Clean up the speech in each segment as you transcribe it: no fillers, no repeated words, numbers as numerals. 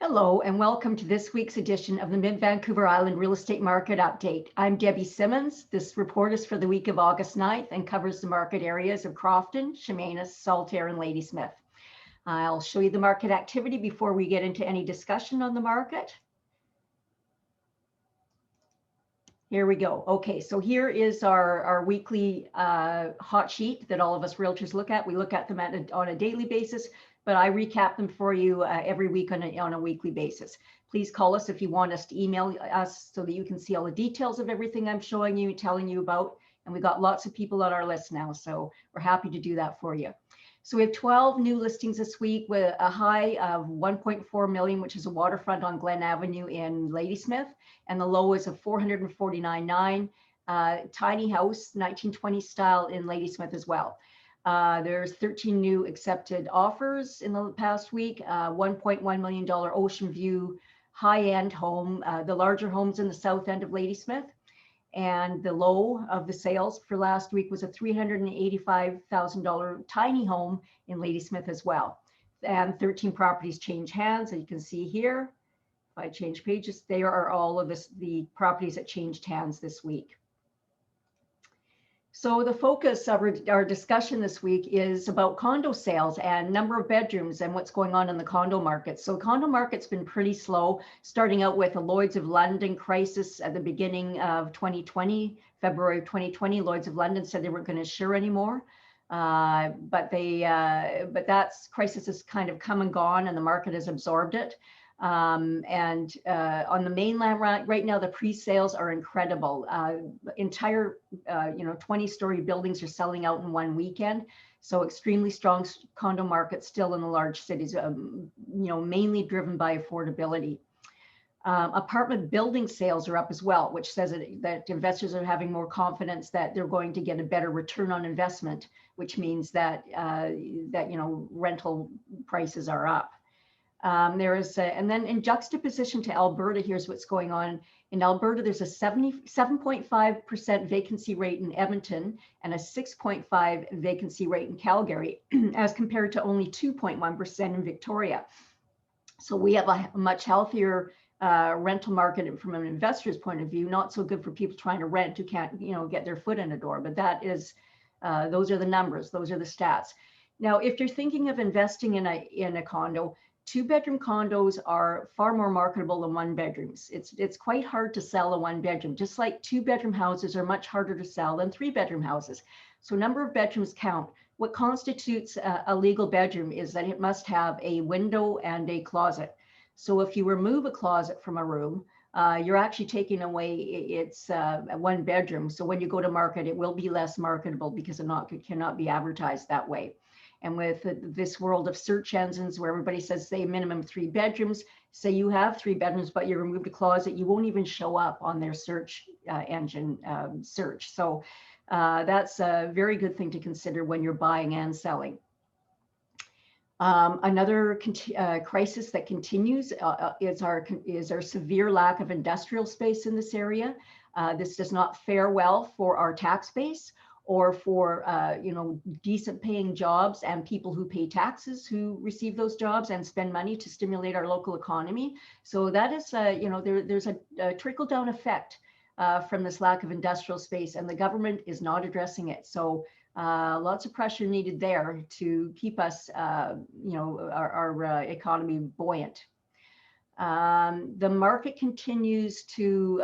Hello and welcome to this week's edition of the Vancouver Island Real Estate Market Update. I'm Debbie Simmonds. This report is for the week of August 9th and covers the market areas of Crofton, Chemainus, Saltaire, and Ladysmith. I'll show you the market activity before we get into any discussion on the market. Here we go. Okay, so here is our weekly hot sheet that all of us realtors look at. We look at them on a daily basis, but I recap them for you every week on a weekly basis. Please call us if you want us to email us so that you can see all the details of everything I'm showing you, telling you about. And we've got lots of people on our list now, so we're happy to do that for you. So we have 12 new listings this week with a high of 1.4 million, which is a waterfront on Glen Avenue in Ladysmith, and the low is of 449.9, tiny house, 1920 style in Ladysmith as well. There's 13 new accepted offers in the past week, $1.1 million ocean view high-end home, the larger homes in the south end of Ladysmith. And the low of the sales for last week was a $385,000 tiny home in Ladysmith as well. And 13 properties change hands, as you can see here. If I change pages, they are all of the properties that changed hands this week. So the focus of our discussion this week is about condo sales and number of bedrooms and what's going on in the condo market. So the condo market's been pretty slow, starting out with a Lloyd's of London crisis at the beginning of 2020, February of 2020. Lloyd's of London said they weren't going to insure anymore, but that crisis has kind of come and gone, and the market has absorbed it. On the mainland right now, the pre-sales are incredible. Entire, 20-story buildings are selling out in one weekend. So extremely strong condo market still in the large cities, mainly driven by affordability. Apartment building sales are up as well, which says that investors are having more confidence that they're going to get a better return on investment, which means that rental prices are up. And then in juxtaposition to Alberta, here's what's going on. In Alberta, there's a 7.5% vacancy rate in Edmonton and a 6.5% vacancy rate in Calgary, as compared to only 2.1% in Victoria. So we have a much healthier rental market from an investor's point of view, not so good for people trying to rent who can't, get their foot in the door. But that is, those are the numbers, those are the stats. Now, if you're thinking of investing in a condo, 2-bedroom condos are far more marketable than 1-bedrooms. It's quite hard to sell a 1-bedroom, just like 2-bedroom houses are much harder to sell than 3-bedroom houses. So number of bedrooms count. What constitutes a legal bedroom is that it must have a window and a closet. So if you remove a closet from a room, you're actually taking away its 1-bedroom. So when you go to market, it will be less marketable because it cannot be advertised that way. And with this world of search engines where everybody says, say, minimum 3 bedrooms, say you have 3 bedrooms, but you removed a closet, you won't even show up on their search engine search. So that's a very good thing to consider when you're buying and selling. Another crisis that continues is our severe lack of industrial space in this area. This does not fare well for our tax base, or for decent paying jobs and people who pay taxes who receive those jobs and spend money to stimulate our local economy. So that is, there's a trickle down effect from this lack of industrial space, and the government is not addressing it. So lots of pressure needed there to keep us, our economy buoyant. The market continues to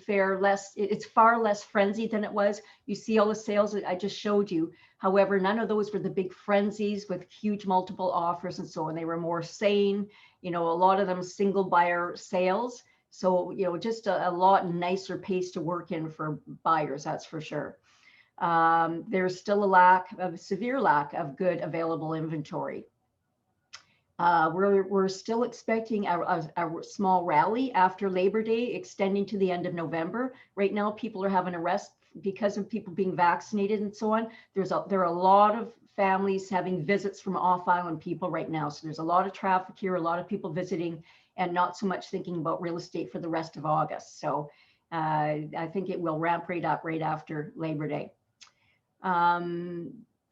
fare less. It's far less frenzied than it was. You see all the sales that I just showed you. However, none of those were the big frenzies with huge multiple offers and so on. They were more sane, a lot of them single buyer sales. So, just a lot nicer pace to work in for buyers, that's for sure. There's still a severe lack of good available inventory. We're still expecting a small rally after Labor Day, extending to the end of November. Right now, people are having a rest because of people being vaccinated and so on. There are a lot of families having visits from off-island people right now. So there's a lot of traffic here, a lot of people visiting, and not so much thinking about real estate for the rest of August. So I think it will ramp right up right after Labor Day.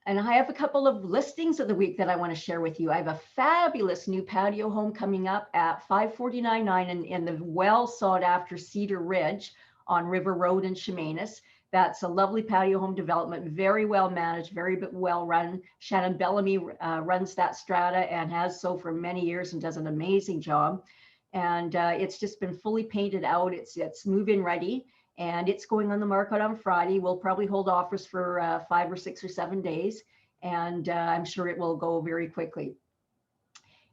And I have a couple of listings of the week that I want to share with you. I have a fabulous new patio home coming up at 549.9 in the well sought after Cedar Ridge on River Road in Chemainus. That's a lovely patio home development, very well managed, very well run. Shannon Bellamy runs that strata and has so for many years and does an amazing job. And it's just been fully painted out. It's move-in ready. And it's going on the market on Friday. We'll probably hold offers for 5 or 6 or 7 days, and I'm sure it will go very quickly.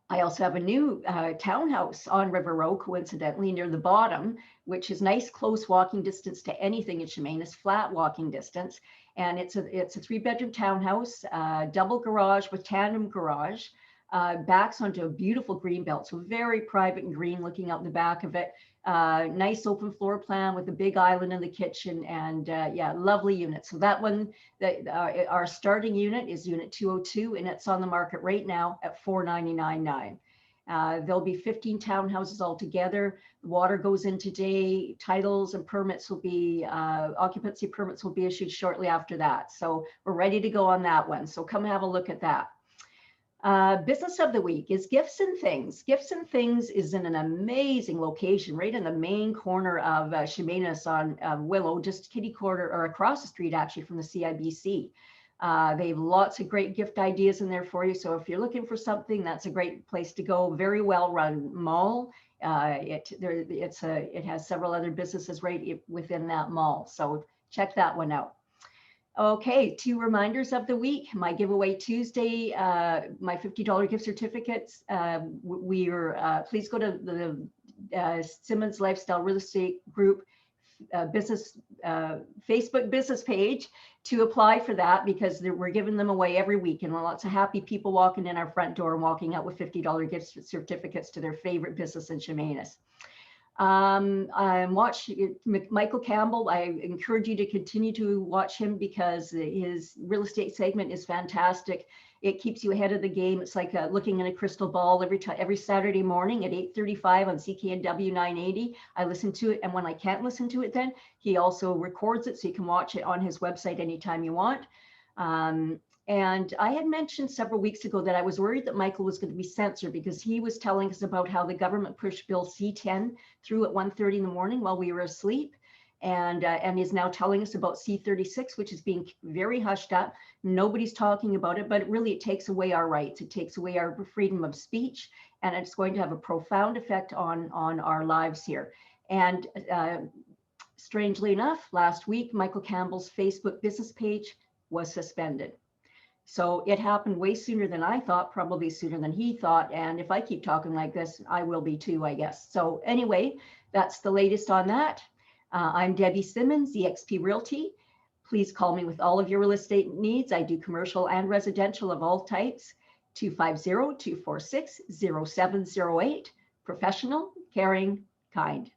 I also have a new townhouse on River Road, coincidentally, near the bottom, which is nice, close walking distance to anything in Chemainus, flat walking distance. And it's a 3-bedroom townhouse, double garage with tandem garage, backs onto a beautiful green belt. So very private and green looking out the back of it. Nice open floor plan with a big island in the kitchen, and yeah, lovely unit. So that one, our starting unit is unit 202, and it's on the market right now at $499.9. There'll be 15 townhouses altogether. Water goes in today. Titles and permits will be, occupancy permits will be issued shortly after that. So we're ready to go on that one. So come have a look at that. Business of the week is Gifts and Things. Gifts and Things is in an amazing location right in the main corner of Chemainus on Willow, just kitty corner or across the street actually from the CIBC. They have lots of great gift ideas in there for you. So if you're looking for something, that's a great place to go. Very well run mall. It has several other businesses right within that mall. So check that one out. Okay, 2 reminders of the week. My giveaway Tuesday, my $50 gift certificates. Please go to the Simmonds Lifestyle Real Estate Group Facebook business page to apply for that, because we're giving them away every week, and lots of happy people walking in our front door and walking out with $50 gift certificates to their favorite business in Chemainus. Watch Michael Campbell. I encourage you to continue to watch him because his real estate segment is fantastic. It keeps you ahead of the game. It's like looking in a crystal ball every Saturday morning at 8:35 on CKNW 980. I listen to it, and when I can't listen to it, then he also records it so you can watch it on his website anytime you want. And I had mentioned several weeks ago that I was worried that Michael was going to be censored because he was telling us about how the government pushed Bill C-10 through at 1:30 in the morning while we were asleep, and is now telling us about C-36, which is being very hushed up. Nobody's talking about it, but really it takes away our rights. It takes away our freedom of speech, and it's going to have a profound effect on our lives here. And strangely enough, last week, Michael Campbell's Facebook business page was suspended. So it happened way sooner than I thought, probably sooner than he thought. And if I keep talking like this, I will be too, I guess. So anyway, that's the latest on that. I'm Debbie Simmonds, eXp Realty. Please call me with all of your real estate needs. I do commercial and residential of all types. 250-246-0708. Professional, caring, kind.